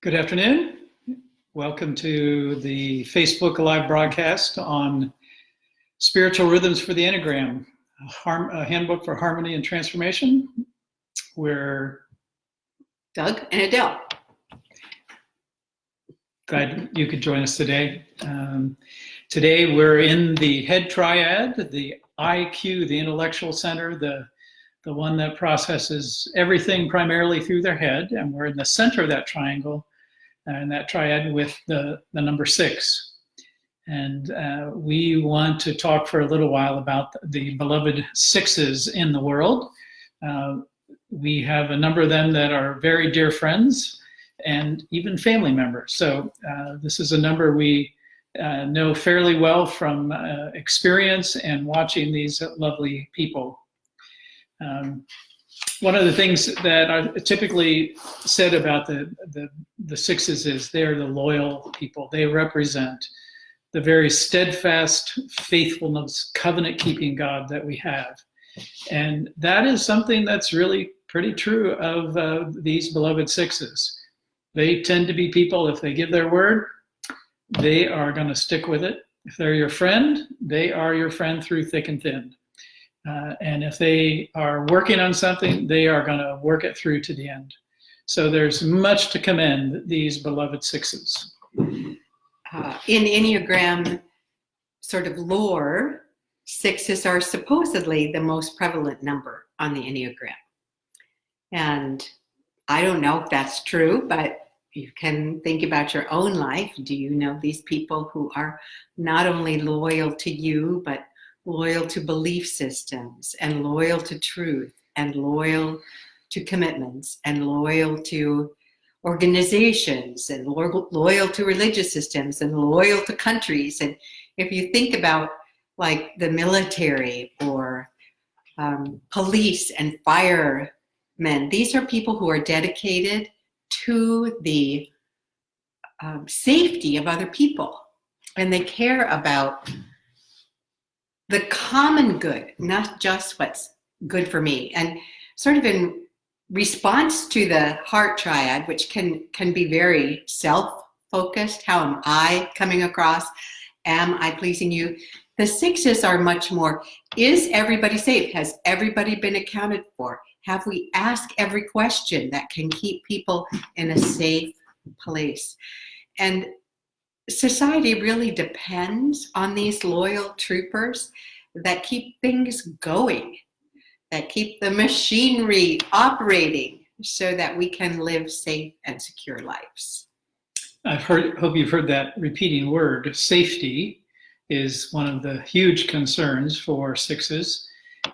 Good afternoon. Welcome to the Facebook Live broadcast on Spiritual Rhythms for the Enneagram, a handbook for harmony and transformation. We're Doug and Adele. Glad you could join us today. Today we're in the head triad, the IQ, the intellectual center, the one that processes everything primarily through their head, and we're in the center of that triangle and that triad with the number 6. And we want to talk for a little while about the beloved 6s in the world. We have a number of them that are very dear friends and even family members. So this is a number we know fairly well from experience and watching these lovely people. One of the things that are typically said about the 6s is they're the loyal people. They represent the very steadfast faithfulness, covenant-keeping God that we have. And that is something that's really pretty true of these beloved 6s. They tend to be people, if they give their word, they are going to stick with it. If they're your friend, they are your friend through thick and thin. And if they are working on something, they are going to work it through to the end. So there's much to commend these beloved 6s. In Enneagram sort of lore, 6s are supposedly the most prevalent number on the Enneagram. And I don't know if that's true, but you can think about your own life. Do you know these people who are not only loyal to you, but loyal to belief systems and loyal to truth and loyal to commitments and loyal to organizations and loyal to religious systems and loyal to countries? And if you think about like the military or police and firemen, these are people who are dedicated to the safety of other people, and they care about the common good, not just what's good for me. And sort of in response to the heart triad, which can be very self-focused, how am I coming across? Am I pleasing you? The 6s are much more, is everybody safe? Has everybody been accounted for? Have we asked every question that can keep people in a safe place? And society really depends on these loyal troopers that keep things going, that keep the machinery operating so that we can live safe and secure lives. Hope you've heard that repeating word. Safety is one of the huge concerns for 6s.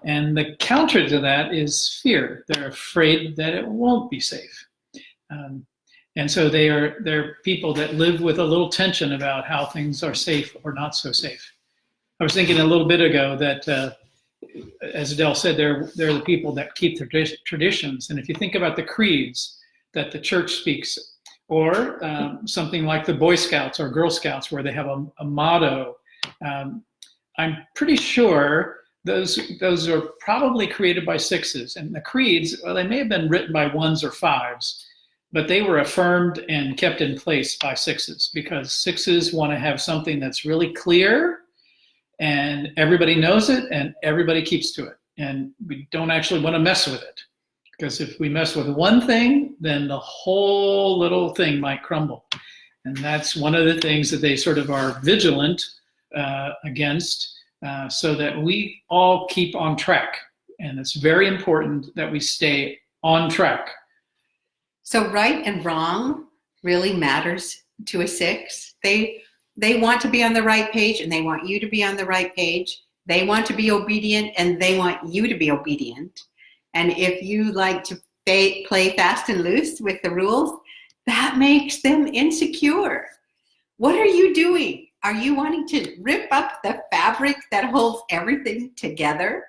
And the counter to that is fear. They're afraid that it won't be safe. And so they're people that live with a little tension about how things are safe or not so safe. I was thinking a little bit ago that, as Adele said, they're the people that keep their traditions. And if you think about the creeds that the church speaks, or something like the Boy Scouts or Girl Scouts, where they have a motto, I'm pretty sure those are probably created by 6s. And the creeds, well, they may have been written by 1s or 5s. But they were affirmed and kept in place by 6s, because 6s want to have something that's really clear and everybody knows it and everybody keeps to it. And we don't actually want to mess with it, because if we mess with one thing, then the whole little thing might crumble. And that's one of the things that they sort of are vigilant against, so that we all keep on track. And it's very important that we stay on track. So right and wrong really matters to a 6. They want to be on the right page, and they want you to be on the right page. They want to be obedient, and they want you to be obedient. And if you like to play fast and loose with the rules, that makes them insecure. What are you doing? Are you wanting to rip up the fabric that holds everything together?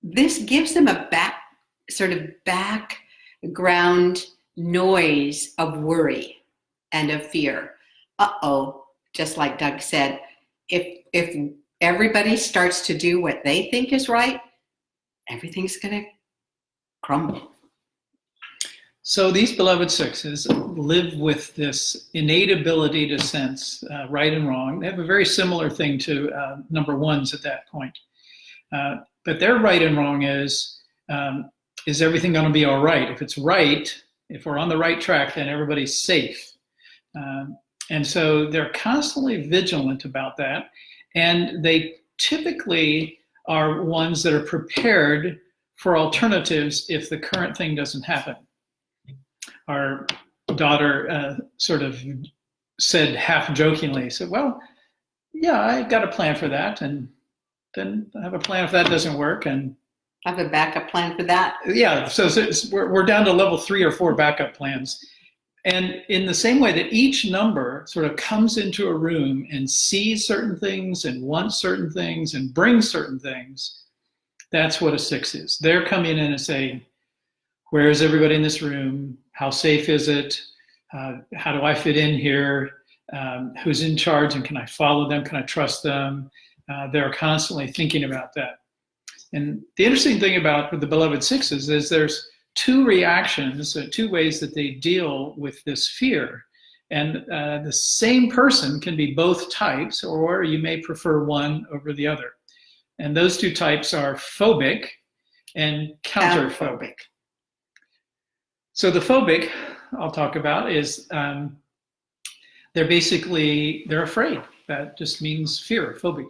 This gives them a background noise of worry and of fear. Just like Doug said, if everybody starts to do what they think is right, everything's going to crumble. So these beloved sixes live with this innate ability to sense right and wrong. They have a very similar thing to number ones at that point. But their right and wrong is everything going to be all right? If it's right, if we're on the right track, then everybody's safe. And so they're constantly vigilant about that. And they typically are ones that are prepared for alternatives if the current thing doesn't happen. Our daughter sort of said half jokingly, said, well, yeah, I got a plan for that. And then I have a plan if that doesn't work. And I have a backup plan for that. Yeah, so we're down to level 3 or 4 backup plans. And in the same way that each number sort of comes into a room and sees certain things and wants certain things and brings certain things, that's what a 6 is. They're coming in and saying, where is everybody in this room? How safe is it? How do I fit in here? Who's in charge, and can I follow them? Can I trust them? They're constantly thinking about that. And the interesting thing about the beloved 6s is there's 2 reactions, 2 ways that they deal with this fear. And the same person can be both types, or you may prefer one over the other. And those 2 types are phobic and counterphobic. So the phobic I'll talk about is they're afraid. That just means fear, phobic.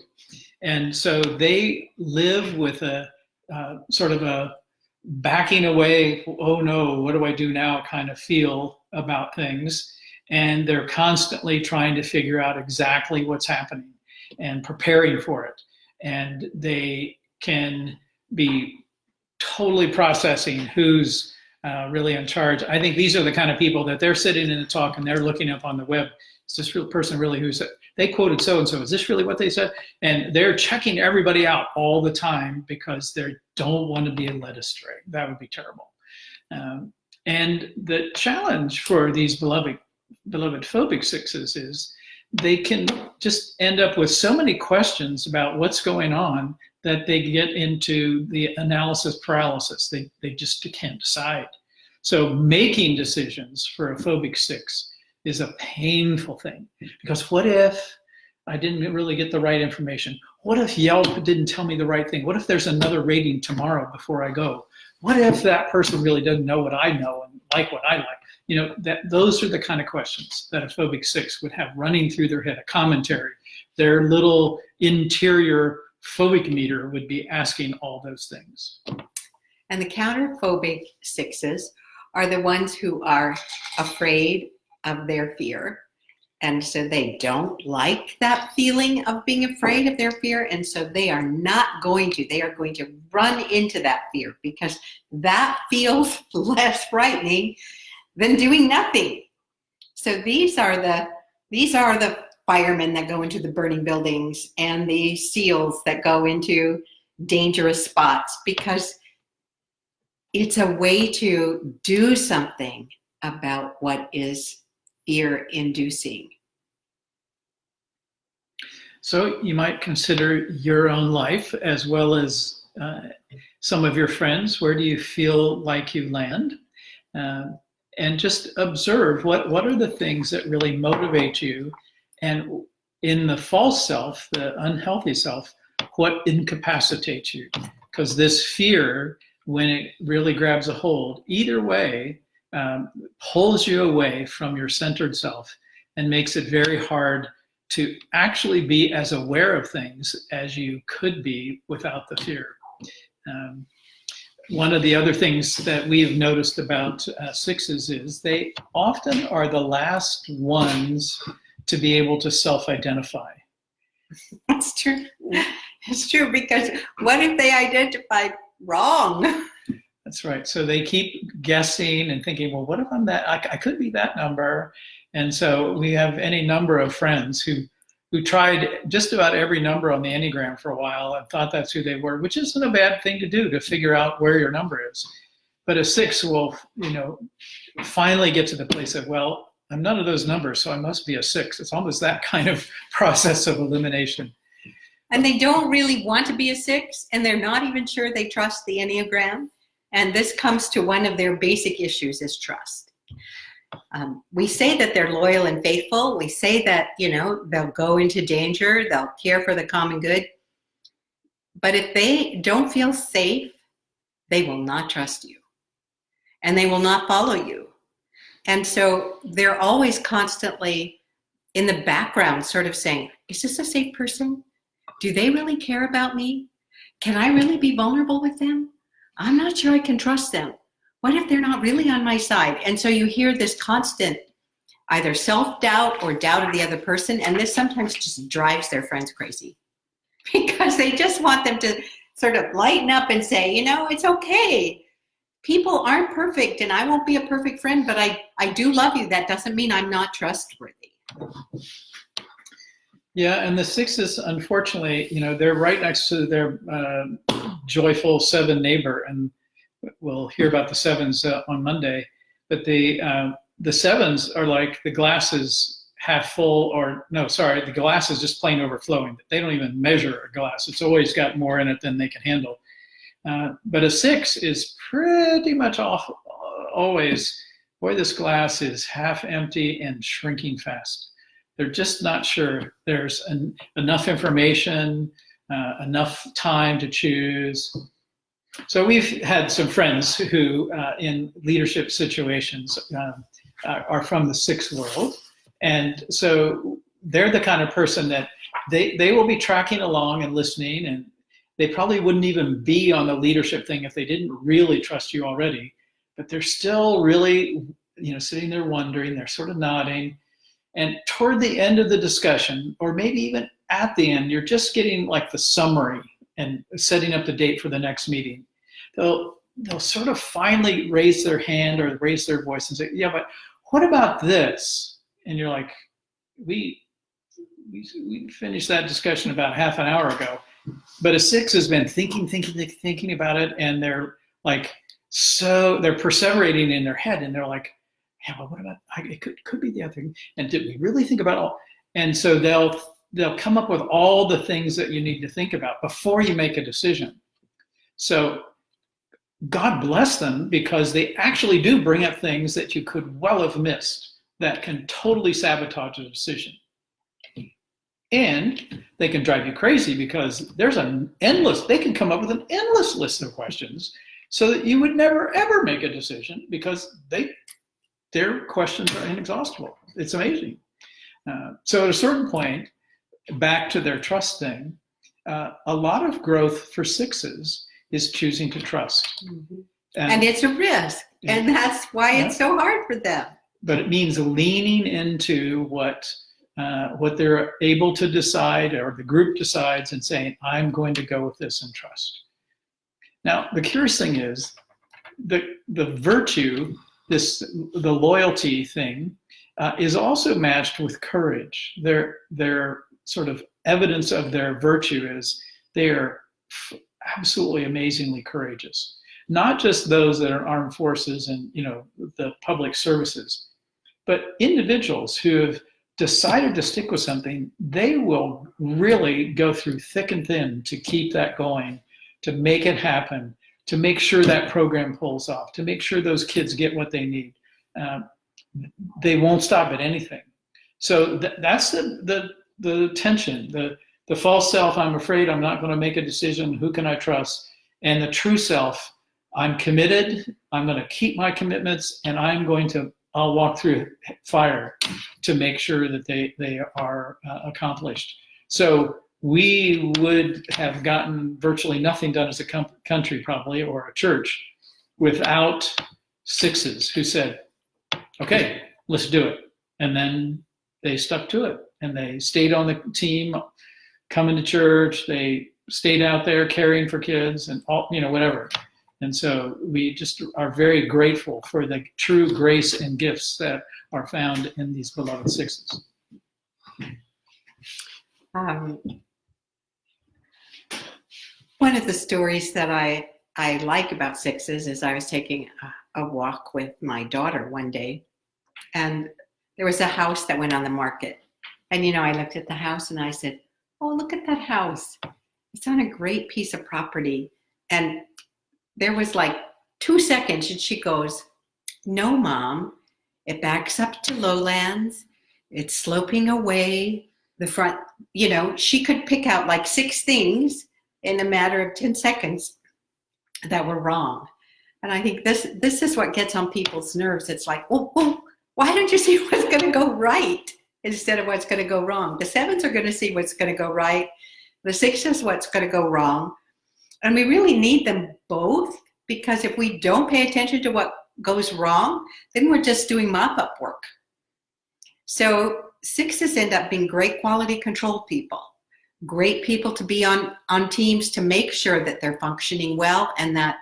And so they live with a sort of a backing away, oh no, what do I do now kind of feel about things. And they're constantly trying to figure out exactly what's happening and preparing for it. And they can be totally processing who's really in charge. I think these are the kind of people that they're sitting in a talk and they're looking up on the web. Is this real person really who said, they quoted so-and-so, is this really what they said? And they're checking everybody out all the time because they don't want to be led astray. That would be terrible. And the challenge for these beloved phobic 6s is they can just end up with so many questions about what's going on that they get into the analysis paralysis. They just can't decide. So making decisions for a phobic 6 is a painful thing, because what if I didn't really get the right information? What if Yelp didn't tell me the right thing? What if there's another rating tomorrow before I go? What if that person really doesn't know what I know and like what I like? Those are the kind of questions that a phobic 6 would have running through their head, a commentary. Their little interior phobic meter would be asking all those things. And the counterphobic 6s are the ones who are afraid of their fear. And so they don't like that feeling of being afraid of their fear. And so they are going to run into that fear because that feels less frightening than doing nothing. So these are the firemen that go into the burning buildings and the SEALs that go into dangerous spots, because it's a way to do something about what is fear-inducing. So you might consider your own life as well as some of your friends. Where do you feel like you land? And just observe what are the things that really motivate you, and in the false self, the unhealthy self, what incapacitates you? Because this fear, when it really grabs a hold, either way, pulls you away from your centered self and makes it very hard to actually be as aware of things as you could be without the fear. One of the other things that we've noticed about 6s is they often are the last ones to be able to self-identify. That's true. It's true, because what if they identified wrong? That's right. So they keep guessing and thinking, well, what if I'm that? I could be that number. And so we have any number of friends who tried just about every number on the Enneagram for a while and thought that's who they were, which isn't a bad thing to do, to figure out where your number is. But a 6 will, finally get to the place of, well, I'm none of those numbers, so I must be a 6. It's almost that kind of process of elimination. And they don't really want to be a 6, and they're not even sure they trust the Enneagram. And this comes to one of their basic issues is trust. We say that they're loyal and faithful. We say that, they'll go into danger, they'll care for the common good. But if they don't feel safe, they will not trust you. And they will not follow you. And so they're always constantly in the background sort of saying, is this a safe person? Do they really care about me? Can I really be vulnerable with them? I'm not sure I can trust them. What if they're not really on my side? And so you hear this constant either self-doubt or doubt of the other person, and this sometimes just drives their friends crazy because they just want them to sort of lighten up and say, it's okay. People aren't perfect, and I won't be a perfect friend, but I do love you. That doesn't mean I'm not trustworthy. Yeah, and the sixes, unfortunately, they're right next to their joyful seven neighbor, and we'll hear about the sevens on Monday. But the sevens are like the glass is half full, the glass is just plain overflowing. They don't even measure a glass. It's always got more in it than they can handle. But a six is pretty much always, boy, this glass is half empty and shrinking fast. They're just not sure there's enough information, enough time to choose. So we've had some friends who, in leadership situations, are from the sixth world. And so they're the kind of person that they will be tracking along and listening, and they probably wouldn't even be on the leadership thing if they didn't really trust you already. But they're still really, sitting there wondering, they're sort of nodding. And toward the end of the discussion, or maybe even at the end, you're just getting like the summary and setting up the date for the next meeting. They'll sort of finally raise their hand or raise their voice and say, yeah, but what about this? And you're like, we finished that discussion about half an hour ago. But a six has been thinking about it, and they're like, so they're perseverating in their head, and they're like, yeah, but what about, it could be the other thing. And did we really think about all? And so they'll come up with all the things that you need to think about before you make a decision. So God bless them, because they actually do bring up things that you could well have missed that can totally sabotage a decision. And they can drive you crazy because they can come up with an endless list of questions so that you would never, ever make a decision because their questions are inexhaustible. It's amazing. So at a certain point, back to their trust thing, a lot of growth for sixes is choosing to trust. Mm-hmm. And it's a risk. And that's why it's so hard for them. But it means leaning into what they're able to decide, or the group decides, and saying, I'm going to go with this and trust. Now, the curious thing is the virtue, the loyalty thing, is also matched with courage. Their sort of evidence of their virtue is they are absolutely amazingly courageous. Not just those that are armed forces and the public services, but individuals who have decided to stick with something. They will really go through thick and thin to keep that going, to make it happen, to make sure that program pulls off, to make sure those kids get what they need. They won't stop at anything. So that's the tension, the false self, I'm afraid, I'm not going to make a decision, who can I trust? And the true self, I'm committed, I'm going to keep my commitments, and I'll walk through fire to make sure that they are accomplished. So we would have gotten virtually nothing done as a country, probably, or a church, without sixes who said, okay, let's do it. And then they stuck to it, and they stayed on the team, coming to church, they stayed out there caring for kids and all, whatever. And so we just are very grateful for the true grace and gifts that are found in these beloved sixes. One of the stories that I like about sixes is I was taking a walk with my daughter one day, and there was a house that went on the market. And, I looked at the house and I said, oh, look at that house. It's on a great piece of property. And there was like 2 seconds, and she goes, "No, Mom, it backs up to lowlands. It's sloping away. The front," she could pick out like 6 things in a matter of 10 seconds that were wrong. And I think this is what gets on people's nerves. It's like, well, why don't you see what's going to go right instead of what's going to go wrong? The 7s are going to see what's going to go right. The 6s, what's going to go wrong. And we really need them both, because if we don't pay attention to what goes wrong, then we're just doing mop-up work. So 6s end up being great quality control people, great people to be on teams to make sure that they're functioning well and that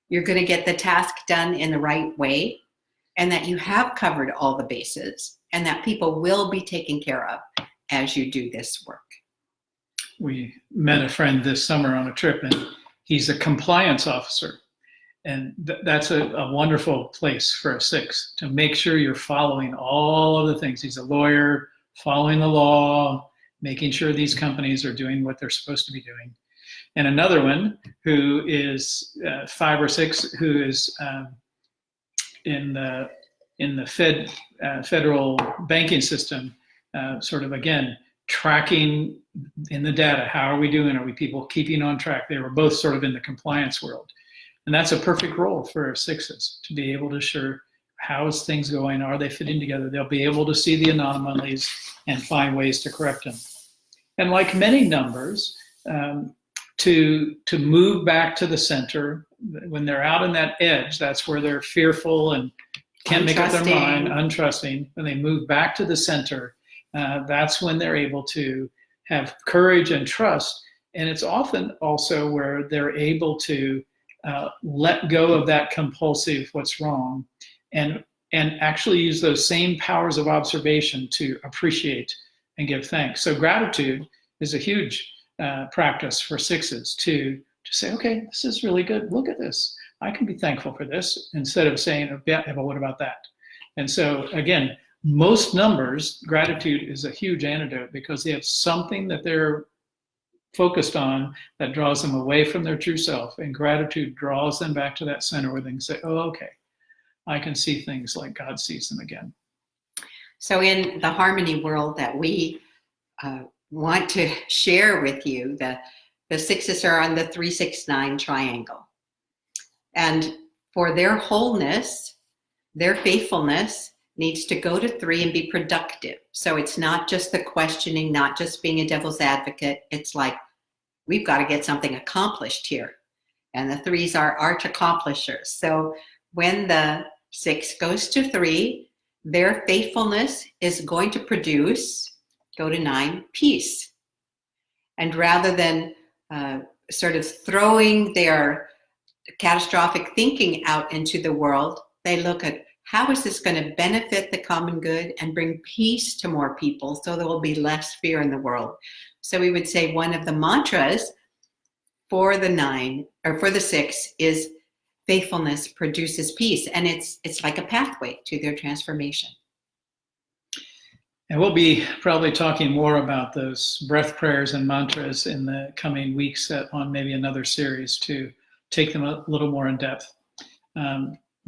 you're going to get the task done in the right way and that you have covered all the bases and that people will be taken care of as you do this work. We met a friend this summer on a trip, and he's a compliance officer. And that's a wonderful place for a 6, to make sure you're following all of the things. He's a lawyer, following the law, making sure these companies are doing what they're supposed to be doing. And another one who is 5 or 6, who is in the federal banking system, sort of, again, tracking in the data. How are we doing? Are we people keeping on track? They were both sort of in the compliance world. And that's a perfect role for 6s, to be able to assure how's things going, are they fitting together? They'll be able to see the anomalies and find ways to correct them. And like many numbers, to move back to the center, when they're out in that edge, that's where they're fearful and can't make up their mind, untrusting. When they move back to the center, that's when they're able to have courage and trust. And it's often also where they're able to let go of that compulsive what's wrong and actually use those same powers of observation to appreciate and give thanks. So gratitude is a huge practice for 6s to say, okay, this is really good. Look at this. I can be thankful for this, instead of saying, yeah, but what about that? And so again, most numbers, gratitude is a huge antidote, because they have something that they're focused on that draws them away from their true self, and gratitude draws them back to that center where they can say, oh, okay, I can see things like God sees them again. So in the harmony world that we want to share with you, the 6s are on the 3-6-9 triangle. And for their wholeness, their faithfulness needs to go to 3 and be productive. So it's not just the questioning, not just being a devil's advocate. It's like, we've got to get something accomplished here. And the 3s are arch accomplishers. So when the 6 goes to 3, their faithfulness is going to produce, go to 9, peace. And rather than sort of throwing their catastrophic thinking out into the world, they look at, how is this going to benefit the common good and bring peace to more people so there will be less fear in the world? So we would say one of the mantras for the 9 or for the 6 is faithfulness produces peace. And it's like a pathway to their transformation. And we'll be probably talking more about those breath prayers and mantras in the coming weeks on maybe another series to take them a little more in depth.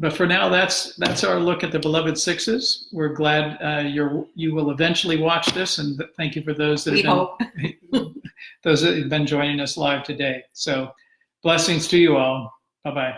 But for now, that's our look at the beloved 6s. We're glad you will eventually watch this, and thank you for those that have been joining us live today. So blessings to you all. Bye-bye.